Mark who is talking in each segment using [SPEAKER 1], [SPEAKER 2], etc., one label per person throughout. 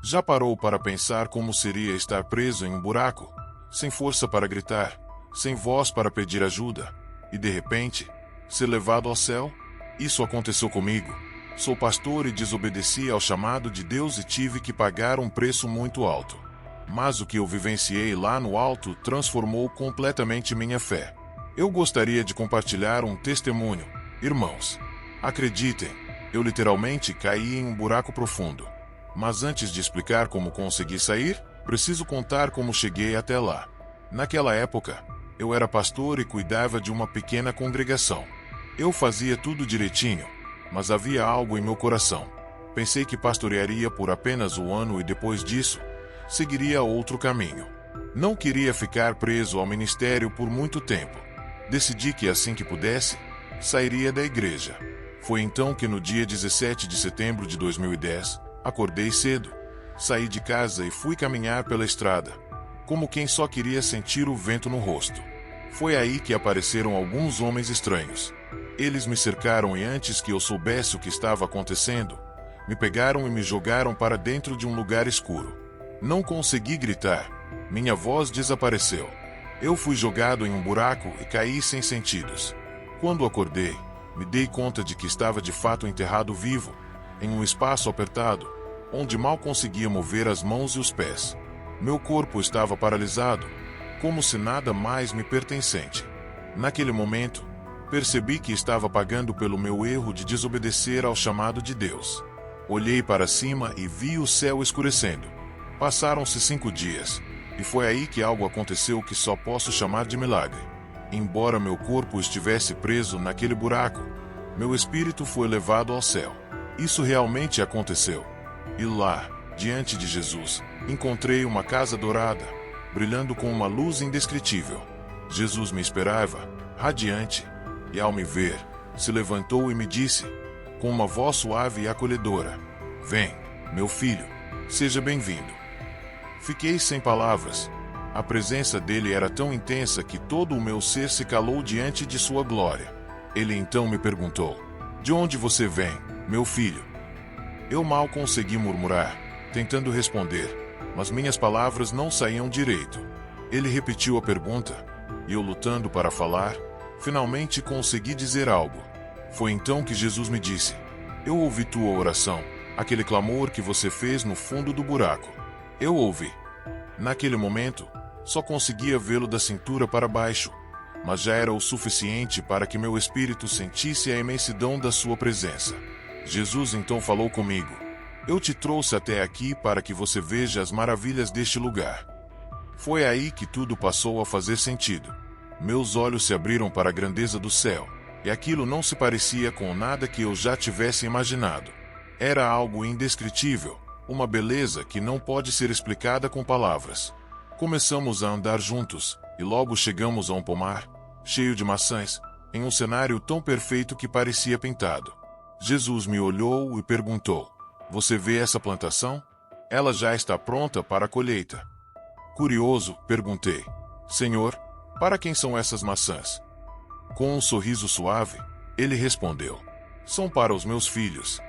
[SPEAKER 1] Já parou para pensar como seria estar preso em um buraco, sem força para gritar, sem voz para pedir ajuda, e de repente, ser levado ao céu? Isso aconteceu comigo. Sou pastor e desobedeci ao chamado de Deus e tive que pagar um preço muito alto. Mas o que eu vivenciei lá no alto transformou completamente minha fé. Eu gostaria de compartilhar um testemunho. Irmãos, acreditem, eu literalmente caí em um buraco profundo. Mas antes de explicar como consegui sair, preciso contar como cheguei até lá. Naquela época, eu era pastor e cuidava de uma pequena congregação. Eu fazia tudo direitinho, mas havia algo em meu coração. Pensei que pastorearia por apenas um ano e depois disso, seguiria outro caminho. Não queria ficar preso ao ministério por muito tempo. Decidi que assim que pudesse, sairia da igreja. Foi então que no dia 17 de setembro de 2010, acordei cedo, saí de casa e fui caminhar pela estrada, como quem só queria sentir o vento no rosto. Foi aí que apareceram alguns homens estranhos. Eles me cercaram e antes que eu soubesse o que estava acontecendo, me pegaram e me jogaram para dentro de um lugar escuro. Não consegui gritar, minha voz desapareceu. Eu fui jogado em um buraco e caí sem sentidos. Quando acordei, me dei conta de que estava de fato enterrado vivo, em um espaço apertado, onde mal conseguia mover as mãos e os pés. Meu corpo estava paralisado, como se nada mais me pertencesse. Naquele momento, percebi que estava pagando pelo meu erro de desobedecer ao chamado de Deus. Olhei para cima e vi o céu escurecendo. Passaram-se 5 dias, e foi aí que algo aconteceu que só posso chamar de milagre. Embora meu corpo estivesse preso naquele buraco, meu espírito foi levado ao céu. Isso realmente aconteceu. E lá, diante de Jesus, encontrei uma casa dourada, brilhando com uma luz indescritível. Jesus me esperava, radiante, e ao me ver, se levantou e me disse, com uma voz suave e acolhedora: "Vem, meu filho, seja bem-vindo." Fiquei sem palavras. A presença dele era tão intensa que todo o meu ser se calou diante de sua glória. Ele então me perguntou: "De onde você vem, meu filho?" Eu mal consegui murmurar, tentando responder, mas minhas palavras não saíam direito. Ele repetiu a pergunta, e eu lutando para falar, finalmente consegui dizer algo. Foi então que Jesus me disse: "Eu ouvi tua oração, aquele clamor que você fez no fundo do buraco. Eu ouvi." Naquele momento, só conseguia vê-lo da cintura para baixo, mas já era o suficiente para que meu espírito sentisse a imensidão da sua presença. Jesus então falou comigo: "Eu te trouxe até aqui para que você veja as maravilhas deste lugar." Foi aí que tudo passou a fazer sentido. Meus olhos se abriram para a grandeza do céu, e aquilo não se parecia com nada que eu já tivesse imaginado. Era algo indescritível, uma beleza que não pode ser explicada com palavras. Começamos a andar juntos, e logo chegamos a um pomar, cheio de maçãs, em um cenário tão perfeito que parecia pintado. Jesus me olhou e perguntou: "Você vê essa plantação? Ela já está pronta para a colheita." Curioso, perguntei: "Senhor, para quem são essas maçãs?" Com um sorriso suave, ele respondeu: "São para os meus filhos."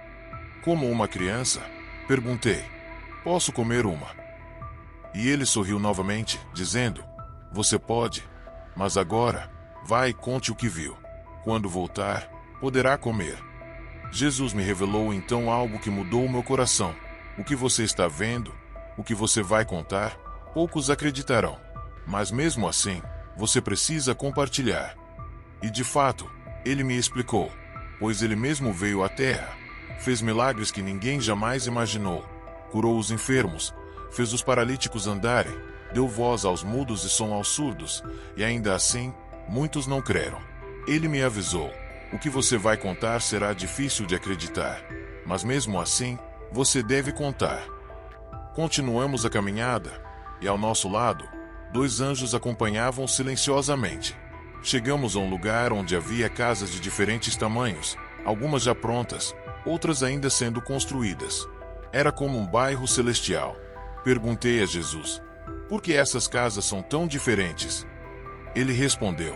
[SPEAKER 1] Como uma criança, perguntei: "Posso comer uma?" E ele sorriu novamente, dizendo: "Você pode, mas agora, vai e conte o que viu. Quando voltar, poderá comer." Jesus me revelou então algo que mudou o meu coração. O que você está vendo, o que você vai contar, poucos acreditarão. Mas mesmo assim, você precisa compartilhar. E de fato, ele me explicou, pois ele mesmo veio à terra, fez milagres que ninguém jamais imaginou, curou os enfermos, fez os paralíticos andarem, deu voz aos mudos e som aos surdos, e ainda assim, muitos não creram. Ele me avisou: "O que você vai contar será difícil de acreditar, mas mesmo assim, você deve contar." Continuamos a caminhada, e ao nosso lado, 2 anjos acompanhavam silenciosamente. Chegamos a um lugar onde havia casas de diferentes tamanhos, algumas já prontas, outras ainda sendo construídas. Era como um bairro celestial. Perguntei a Jesus: "Por que essas casas são tão diferentes?" Ele respondeu: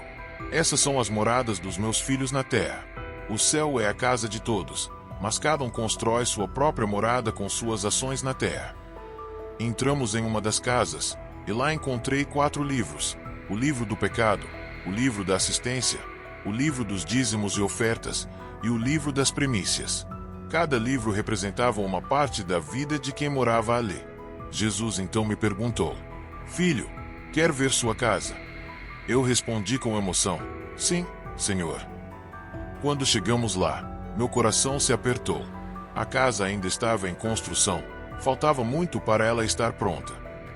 [SPEAKER 1] "Essas são as moradas dos meus filhos na terra. O céu é a casa de todos, mas cada um constrói sua própria morada com suas ações na terra." Entramos em uma das casas, e lá encontrei 4 livros: o livro do pecado, o livro da assistência, o livro dos dízimos e ofertas, e o livro das primícias. Cada livro representava uma parte da vida de quem morava ali. Jesus então me perguntou: Filho, quer ver sua casa? Eu respondi com emoção: Sim, Senhor. Quando chegamos lá, meu coração se apertou. A casa ainda estava em construção, faltava muito para ela estar pronta.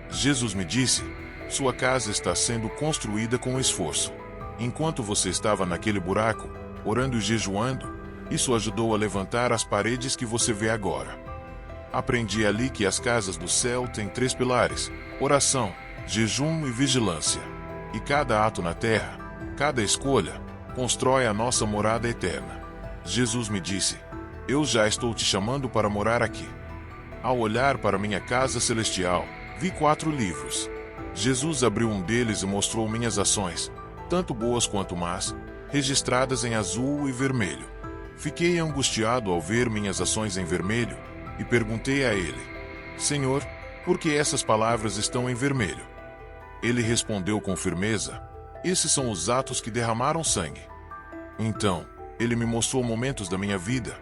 [SPEAKER 1] Jesus me disse: Sua casa está sendo construída com esforço. Enquanto você estava naquele buraco, orando e jejuando, isso ajudou a levantar as paredes que você vê agora. Aprendi ali que as casas do céu têm 3 pilares: oração, jejum e vigilância. E cada ato na terra, cada escolha, constrói a nossa morada eterna. Jesus me disse: Eu já estou te chamando para morar aqui. Ao olhar para minha casa celestial, vi 4 livros. Jesus abriu um deles e mostrou minhas ações, tanto boas quanto más, registradas em azul e vermelho. Fiquei angustiado ao ver minhas ações em vermelho, e perguntei a ele: Senhor, por que essas palavras estão em vermelho? Ele respondeu com firmeza: Esses são os atos que derramaram sangue. Então, ele me mostrou momentos da minha vida,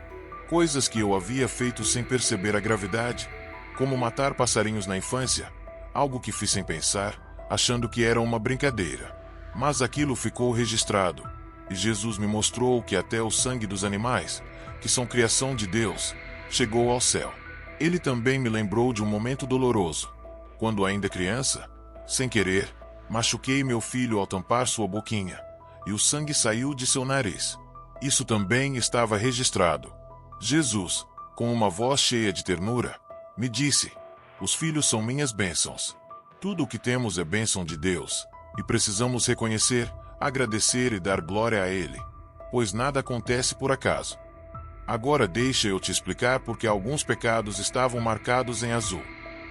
[SPEAKER 1] coisas que eu havia feito sem perceber a gravidade, como matar passarinhos na infância, algo que fiz sem pensar, achando que era uma brincadeira. Mas aquilo ficou registrado, e Jesus me mostrou que até o sangue dos animais, que são criação de Deus, chegou ao céu. Ele também me lembrou de um momento doloroso, quando ainda criança, sem querer, machuquei meu filho ao tampar sua boquinha, e o sangue saiu de seu nariz. Isso também estava registrado. Jesus, com uma voz cheia de ternura, me disse: Os filhos são minhas bênçãos. Tudo o que temos é bênção de Deus, e precisamos reconhecer, agradecer e dar glória a Ele, pois nada acontece por acaso. Agora deixa eu te explicar porque alguns pecados estavam marcados em azul.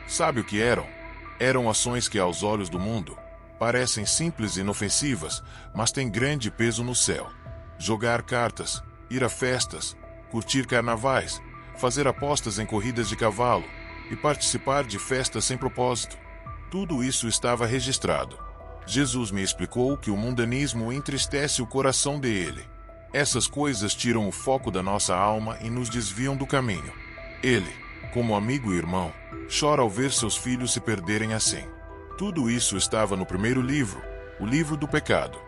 [SPEAKER 1] Sabe o que eram? Eram ações que aos olhos do mundo parecem simples e inofensivas, mas têm grande peso no céu. Jogar cartas, ir a festas, curtir carnavais, fazer apostas em corridas de cavalo e participar de festas sem propósito. Tudo isso estava registrado. Jesus me explicou que o mundanismo entristece o coração dele. Essas coisas tiram o foco da nossa alma e nos desviam do caminho. Ele, como amigo e irmão, chora ao ver seus filhos se perderem assim. Tudo isso estava no primeiro livro, o livro do pecado.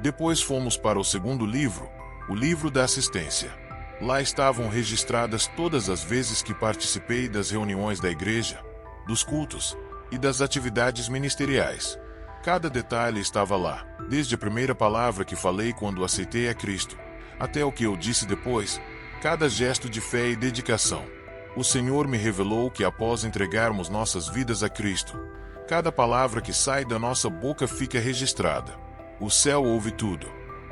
[SPEAKER 1] Depois fomos para o segundo livro, o livro da assistência. Lá estavam registradas todas as vezes que participei das reuniões da igreja, dos cultos e das atividades ministeriais. Cada detalhe estava lá, desde a primeira palavra que falei quando aceitei a Cristo, até o que eu disse depois, cada gesto de fé e dedicação. O Senhor me revelou que após entregarmos nossas vidas a Cristo, cada palavra que sai da nossa boca fica registrada. O céu ouve tudo.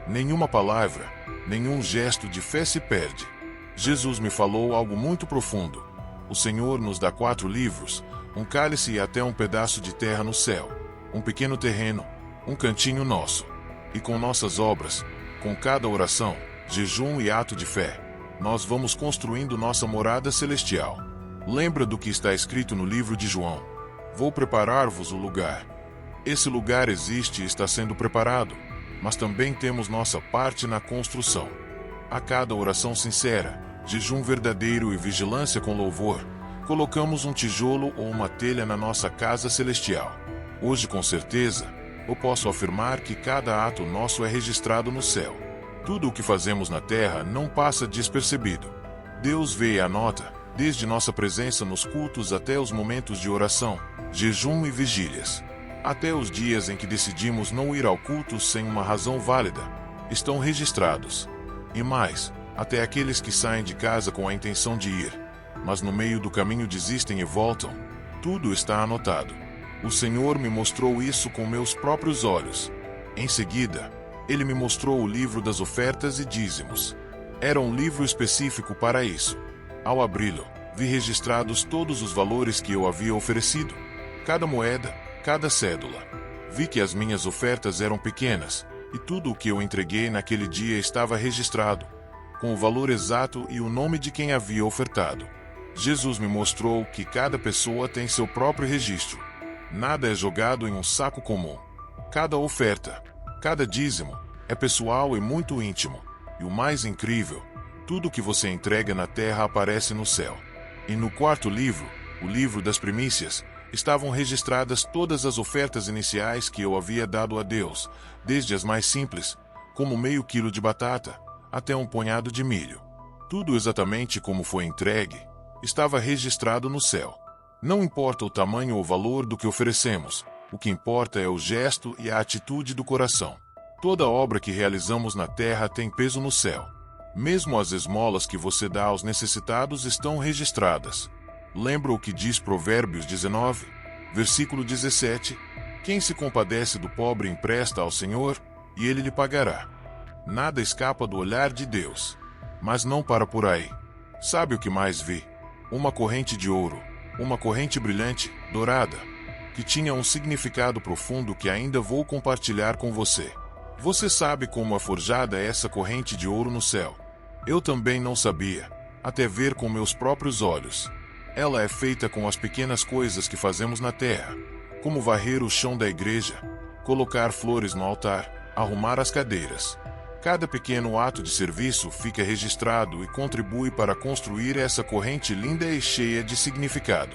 [SPEAKER 1] Nenhuma palavra, nenhum gesto de fé se perde. Jesus me falou algo muito profundo. O Senhor nos dá 4 livros, um cálice e até um pedaço de terra no céu, um pequeno terreno, um cantinho nosso. E com nossas obras, com cada oração, jejum e ato de fé, nós vamos construindo nossa morada celestial. Lembra do que está escrito no livro de João: Vou preparar-vos o lugar. Esse lugar existe e está sendo preparado, mas também temos nossa parte na construção. A cada oração sincera, jejum verdadeiro e vigilância com louvor, colocamos um tijolo ou uma telha na nossa casa celestial. Hoje, com certeza, eu posso afirmar que cada ato nosso é registrado no céu. Tudo o que fazemos na terra não passa despercebido. Deus vê e anota, desde nossa presença nos cultos até os momentos de oração, jejum e vigílias. Até os dias em que decidimos não ir ao culto sem uma razão válida, estão registrados. E mais, até aqueles que saem de casa com a intenção de ir, mas no meio do caminho desistem e voltam, tudo está anotado. O Senhor me mostrou isso com meus próprios olhos. Em seguida, Ele me mostrou o livro das ofertas e dízimos. Era um livro específico para isso. Ao abri-lo, vi registrados todos os valores que eu havia oferecido, cada moeda, cada cédula. Vi que as minhas ofertas eram pequenas, e tudo o que eu entreguei naquele dia estava registrado, com o valor exato e o nome de quem havia ofertado. Jesus me mostrou que cada pessoa tem seu próprio registro. Nada é jogado em um saco comum. Cada oferta, cada dízimo, é pessoal e muito íntimo. E o mais incrível, tudo que você entrega na terra aparece no céu. E no quarto livro, o livro das primícias, estavam registradas todas as ofertas iniciais que eu havia dado a Deus, desde as mais simples, como meio quilo de batata, até um punhado de milho. Tudo exatamente como foi entregue, estava registrado no céu. Não importa o tamanho ou valor do que oferecemos, o que importa é o gesto e a atitude do coração. Toda obra que realizamos na terra tem peso no céu. Mesmo as esmolas que você dá aos necessitados estão registradas. Lembra o que diz Provérbios 19, versículo 17? Quem se compadece do pobre empresta ao Senhor, e ele lhe pagará. Nada escapa do olhar de Deus. Mas não para por aí. Sabe o que mais vi? Uma corrente de ouro, uma corrente brilhante, dourada, que tinha um significado profundo que ainda vou compartilhar com você. Você sabe como é forjada essa corrente de ouro no céu? Eu também não sabia, até ver com meus próprios olhos. Ela é feita com as pequenas coisas que fazemos na terra, como varrer o chão da igreja, colocar flores no altar, arrumar as cadeiras. Cada pequeno ato de serviço fica registrado e contribui para construir essa corrente linda e cheia de significado.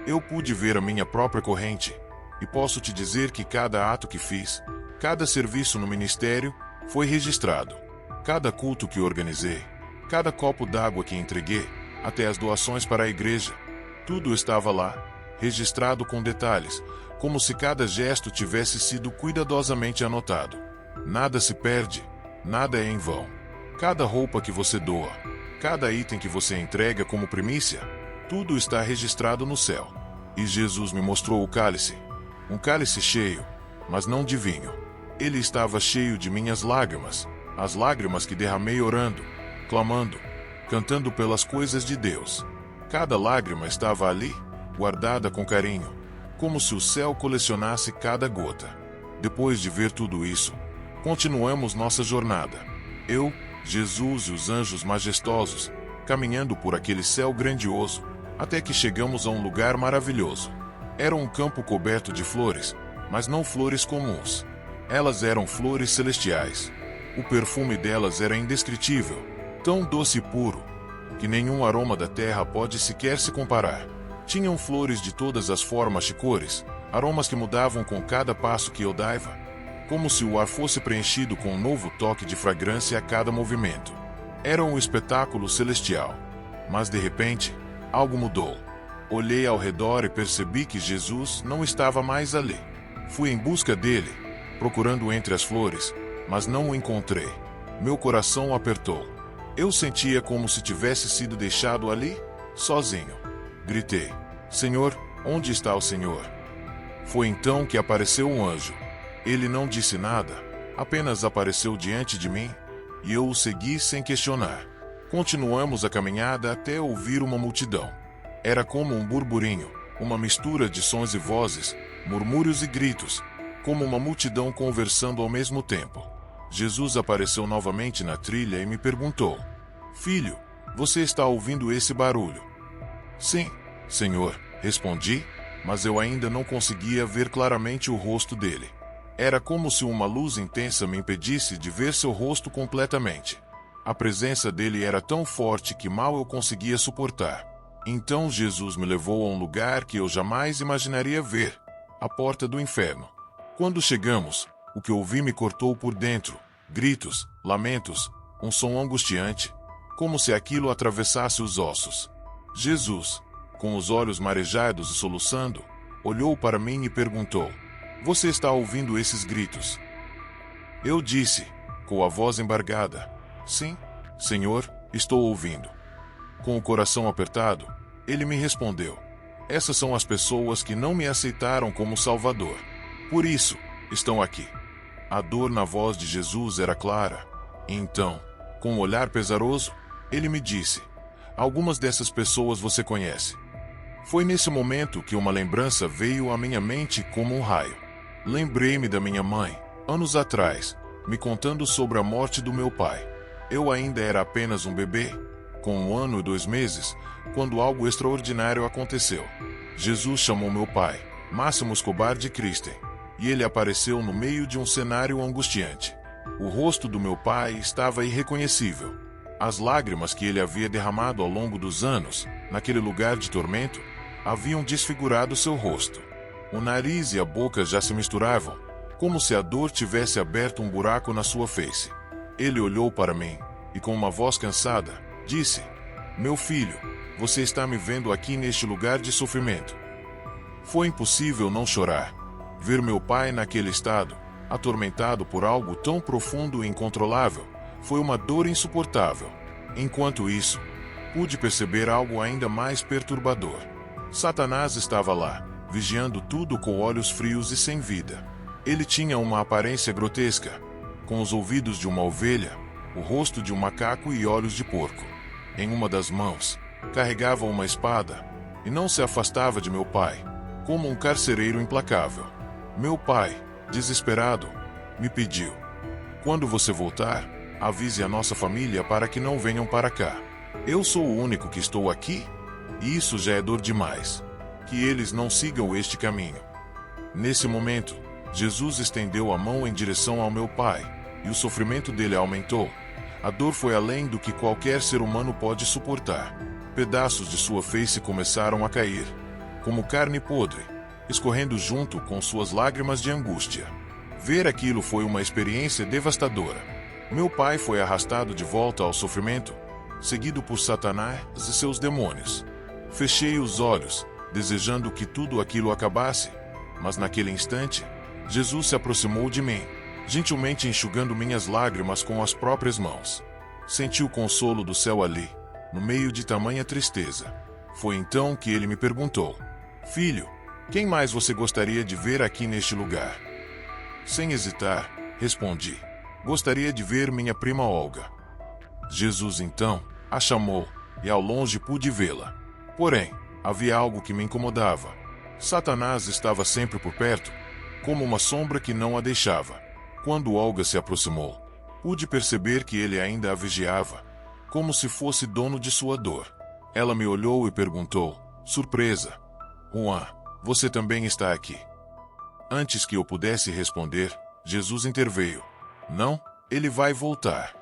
[SPEAKER 1] Eu pude ver a minha própria corrente, e posso te dizer que cada ato que fiz, cada serviço no ministério, foi registrado. Cada culto que organizei, cada copo d'água que entreguei, até as doações para a igreja, tudo estava lá, registrado com detalhes, como se cada gesto tivesse sido cuidadosamente anotado. Nada se perde, nada é em vão. Cada roupa que você doa, cada item que você entrega como primícia, tudo está registrado no céu. E Jesus me mostrou o cálice. Um cálice cheio, mas não de vinho. Ele estava cheio de minhas lágrimas, as lágrimas que derramei orando, clamando, cantando pelas coisas de Deus. Cada lágrima estava ali, guardada com carinho, como se o céu colecionasse cada gota. Depois de ver tudo isso, continuamos nossa jornada. Eu, Jesus e os anjos majestosos, caminhando por aquele céu grandioso, até que chegamos a um lugar maravilhoso. Era um campo coberto de flores, mas não flores comuns. Elas eram flores celestiais. O perfume delas era indescritível, tão doce e puro, que nenhum aroma da terra pode sequer se comparar. Tinham flores de todas as formas e cores, aromas que mudavam com cada passo que eu dava, como se o ar fosse preenchido com um novo toque de fragrância a cada movimento. Era um espetáculo celestial. Mas de repente, algo mudou. Olhei ao redor e percebi que Jesus não estava mais ali. Fui em busca dele, procurando entre as flores, mas não o encontrei. Meu coração apertou. Eu sentia como se tivesse sido deixado ali, sozinho. Gritei: Senhor, onde está o Senhor? Foi então que apareceu um anjo. Ele não disse nada, apenas apareceu diante de mim, e eu o segui sem questionar. Continuamos a caminhada até ouvir uma multidão. Era como um burburinho, uma mistura de sons e vozes, murmúrios e gritos, como uma multidão conversando ao mesmo tempo. Jesus apareceu novamente na trilha e me perguntou: Filho, você está ouvindo esse barulho? Sim, Senhor, respondi, mas eu ainda não conseguia ver claramente o rosto dele. Era como se uma luz intensa me impedisse de ver seu rosto completamente. A presença dele era tão forte que mal eu conseguia suportar. Então Jesus me levou a um lugar que eu jamais imaginaria ver, a porta do inferno. Quando chegamos, o que ouvi me cortou por dentro. Gritos, lamentos, um som angustiante, como se aquilo atravessasse os ossos. Jesus, com os olhos marejados e soluçando, olhou para mim e perguntou: Você está ouvindo esses gritos? Eu disse, com a voz embargada: Sim, Senhor, estou ouvindo. Com o coração apertado, ele me respondeu: Essas são as pessoas que não me aceitaram como Salvador. Por isso, estão aqui. A dor na voz de Jesus era clara. Então, com um olhar pesaroso, ele me disse: Algumas dessas pessoas você conhece. Foi nesse momento que uma lembrança veio à minha mente como um raio. Lembrei-me da minha mãe, anos atrás, me contando sobre a morte do meu pai. Eu ainda era apenas um bebê, com 1 ano e 2 meses, quando algo extraordinário aconteceu. Jesus chamou meu pai, Máximo Escobar de Kristen, e ele apareceu no meio de um cenário angustiante. O rosto do meu pai estava irreconhecível. As lágrimas que ele havia derramado ao longo dos anos, naquele lugar de tormento, haviam desfigurado seu rosto. O nariz e a boca já se misturavam, como se a dor tivesse aberto um buraco na sua face. Ele olhou para mim, e com uma voz cansada, disse: "Meu filho, você está me vendo aqui neste lugar de sofrimento." Foi impossível não chorar. Ver meu pai naquele estado, atormentado por algo tão profundo e incontrolável, foi uma dor insuportável. Enquanto isso, pude perceber algo ainda mais perturbador. Satanás estava lá, vigiando tudo com olhos frios e sem vida. Ele tinha uma aparência grotesca, com os ouvidos de uma ovelha, o rosto de um macaco e olhos de porco. Em uma das mãos, carregava uma espada, e não se afastava de meu pai, como um carcereiro implacável. Meu pai, desesperado, me pediu: "Quando você voltar, avise a nossa família para que não venham para cá. Eu sou o único que estou aqui, e isso já é dor demais. Que eles não sigam este caminho." Nesse momento, Jesus estendeu a mão em direção ao meu pai, e o sofrimento dele aumentou. A dor foi além do que qualquer ser humano pode suportar. Pedaços de sua face começaram a cair, como carne podre, escorrendo junto com suas lágrimas de angústia. Ver aquilo foi uma experiência devastadora. Meu pai foi arrastado de volta ao sofrimento, seguido por Satanás e seus demônios. Fechei os olhos, desejando que tudo aquilo acabasse, mas naquele instante, Jesus se aproximou de mim, gentilmente enxugando minhas lágrimas com as próprias mãos. Senti o consolo do céu ali, no meio de tamanha tristeza. Foi então que ele me perguntou: "Filho, quem mais você gostaria de ver aqui neste lugar?" Sem hesitar, respondi: "Gostaria de ver minha prima Olga." Jesus então a chamou, e ao longe pude vê-la. Porém, havia algo que me incomodava. Satanás estava sempre por perto, como uma sombra que não a deixava. Quando Olga se aproximou, pude perceber que ele ainda a vigiava, como se fosse dono de sua dor. Ela me olhou e perguntou, surpresa: "Juan, você também está aqui?" Antes que eu pudesse responder, Jesus interveio: "Não, ele vai voltar."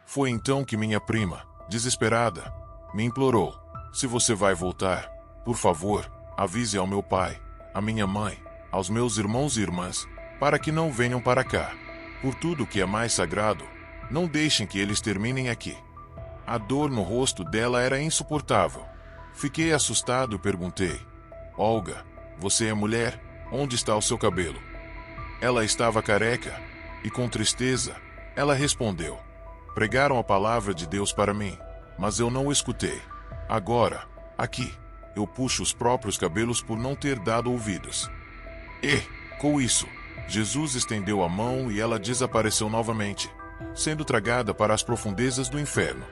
[SPEAKER 1] Foi então que minha prima, desesperada, me implorou: "Se você vai voltar, por favor, avise ao meu pai, à minha mãe, aos meus irmãos e irmãs, para que não venham para cá. Por tudo que é mais sagrado, não deixem que eles terminem aqui." A dor no rosto dela era insuportável. Fiquei assustado e perguntei: "Olga, você é mulher? Onde está o seu cabelo?" Ela estava careca, e com tristeza, ela respondeu: "Pregaram a palavra de Deus para mim, mas eu não o escutei. Agora, aqui, eu puxo os próprios cabelos por não ter dado ouvidos." E, com isso, Jesus estendeu a mão e ela desapareceu novamente, sendo tragada para as profundezas do inferno.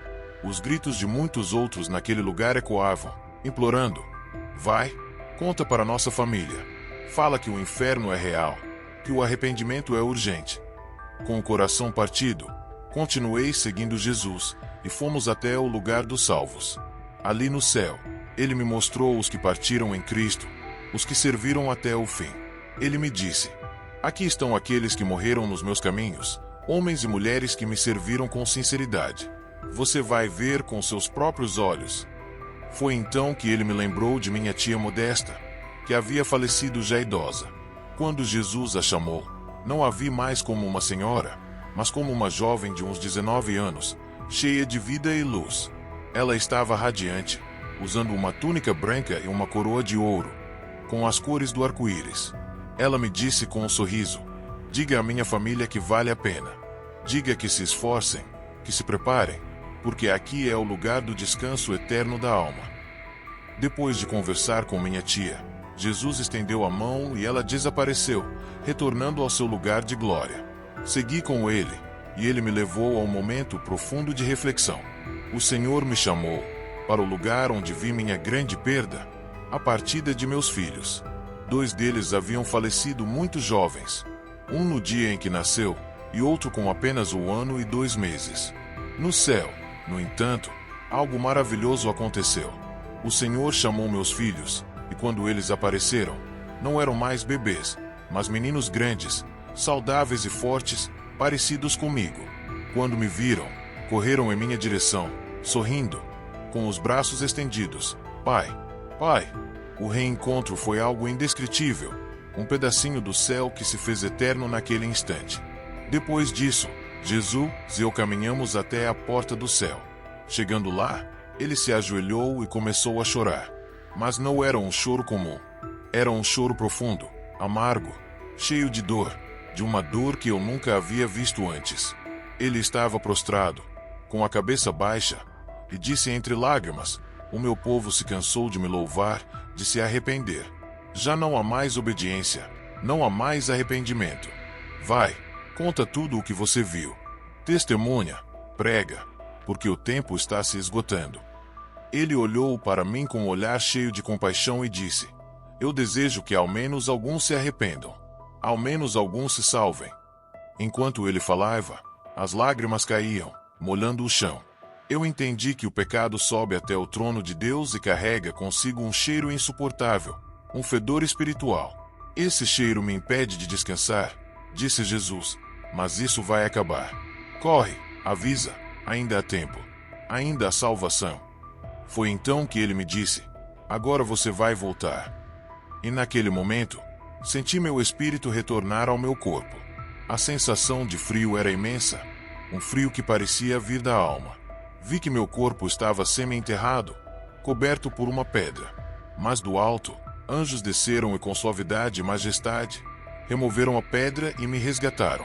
[SPEAKER 1] Os gritos de muitos outros naquele lugar ecoavam, implorando: "Vai, conta para nossa família. Fala que o inferno é real, que o arrependimento é urgente." Com o coração partido, continuei seguindo Jesus, e fomos até o lugar dos salvos. Ali no céu, ele me mostrou os que partiram em Cristo, os que serviram até o fim. Ele me disse: "Aqui estão aqueles que morreram nos meus caminhos, homens e mulheres que me serviram com sinceridade. Você vai ver com seus próprios olhos." Foi então que ele me lembrou de minha tia Modesta, que havia falecido já idosa. Quando Jesus a chamou, não a vi mais como uma senhora, mas como uma jovem de uns 19 anos, cheia de vida e luz. Ela estava radiante, usando uma túnica branca e uma coroa de ouro, com as cores do arco-íris. Ela me disse com um sorriso: "Diga à minha família que vale a pena. Diga que se esforcem, que se preparem, porque aqui é o lugar do descanso eterno da alma." Depois de conversar com minha tia, Jesus estendeu a mão e ela desapareceu, retornando ao seu lugar de glória. Segui com ele, e ele me levou a um momento profundo de reflexão. O Senhor me chamou para o lugar onde vi minha grande perda, a partida de meus filhos. 2 deles haviam falecido muito jovens, um no dia em que nasceu, e outro com apenas 1 ano e 2 meses. No céu, no entanto, algo maravilhoso aconteceu. O Senhor chamou meus filhos, e quando eles apareceram, não eram mais bebês, mas meninos grandes, saudáveis e fortes, parecidos comigo. Quando me viram, correram em minha direção, sorrindo, com os braços estendidos. Pai, Pai! O reencontro foi algo indescritível, um pedacinho do céu que se fez eterno naquele instante. Depois disso, Jesus e eu caminhamos até a porta do céu. Chegando lá, ele se ajoelhou e começou a chorar. Mas não era um choro comum. Era um choro profundo, amargo, cheio de dor, de uma dor que eu nunca havia visto antes. Ele estava prostrado, com a cabeça baixa, e disse entre lágrimas: o meu povo se cansou de me louvar, de se arrepender. Já não há mais obediência, não há mais arrependimento. Vai, conta tudo o que você viu. Testemunha, prega, porque o tempo está se esgotando. Ele olhou para mim com um olhar cheio de compaixão e disse: eu desejo que ao menos alguns se arrependam. Ao menos alguns se salvem. Enquanto ele falava, as lágrimas caíam, molhando o chão. Eu entendi que o pecado sobe até o trono de Deus e carrega consigo um cheiro insuportável, um fedor espiritual. Esse cheiro me impede de descansar, disse Jesus, mas isso vai acabar. Corre, avisa, ainda há tempo. Ainda há salvação. Foi então que ele me disse: agora você vai voltar. E naquele momento, senti meu espírito retornar ao meu corpo. A sensação de frio era imensa, um frio que parecia vir da alma. Vi que meu corpo estava semi-enterrado, coberto por uma pedra. Mas do alto, anjos desceram e com suavidade e majestade, removeram a pedra e me resgataram.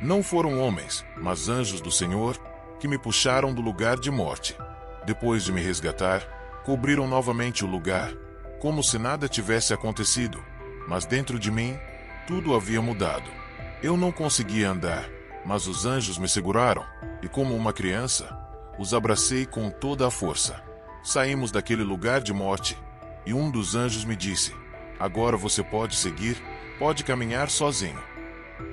[SPEAKER 1] Não foram homens, mas anjos do Senhor, que me puxaram do lugar de morte. Depois de me resgatar, cobriram novamente o lugar, como se nada tivesse acontecido, mas dentro de mim, tudo havia mudado. Eu não conseguia andar, mas os anjos me seguraram, e como uma criança, os abracei com toda a força. Saímos daquele lugar de morte, e um dos anjos me disse: agora você pode seguir, pode caminhar sozinho.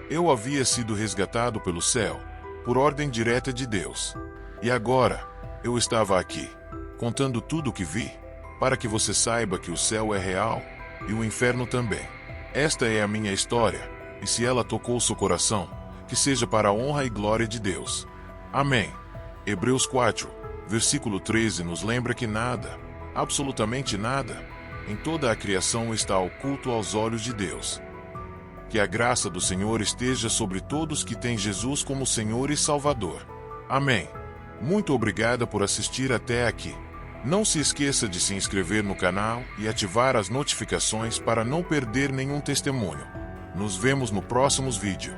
[SPEAKER 1] Eu havia sido resgatado pelo céu, por ordem direta de Deus. E agora, eu estava aqui, contando tudo o que vi, para que você saiba que o céu é real, e o inferno também. Esta é a minha história, e se ela tocou seu coração, que seja para a honra e glória de Deus. Amém. Hebreus 4, versículo 13 nos lembra que nada, absolutamente nada, em toda a criação está oculto aos olhos de Deus. Que a graça do Senhor esteja sobre todos que têm Jesus como Senhor e Salvador. Amém. Muito obrigada por assistir até aqui. Não se esqueça de se inscrever no canal e ativar as notificações para não perder nenhum testemunho. Nos vemos no próximo vídeo.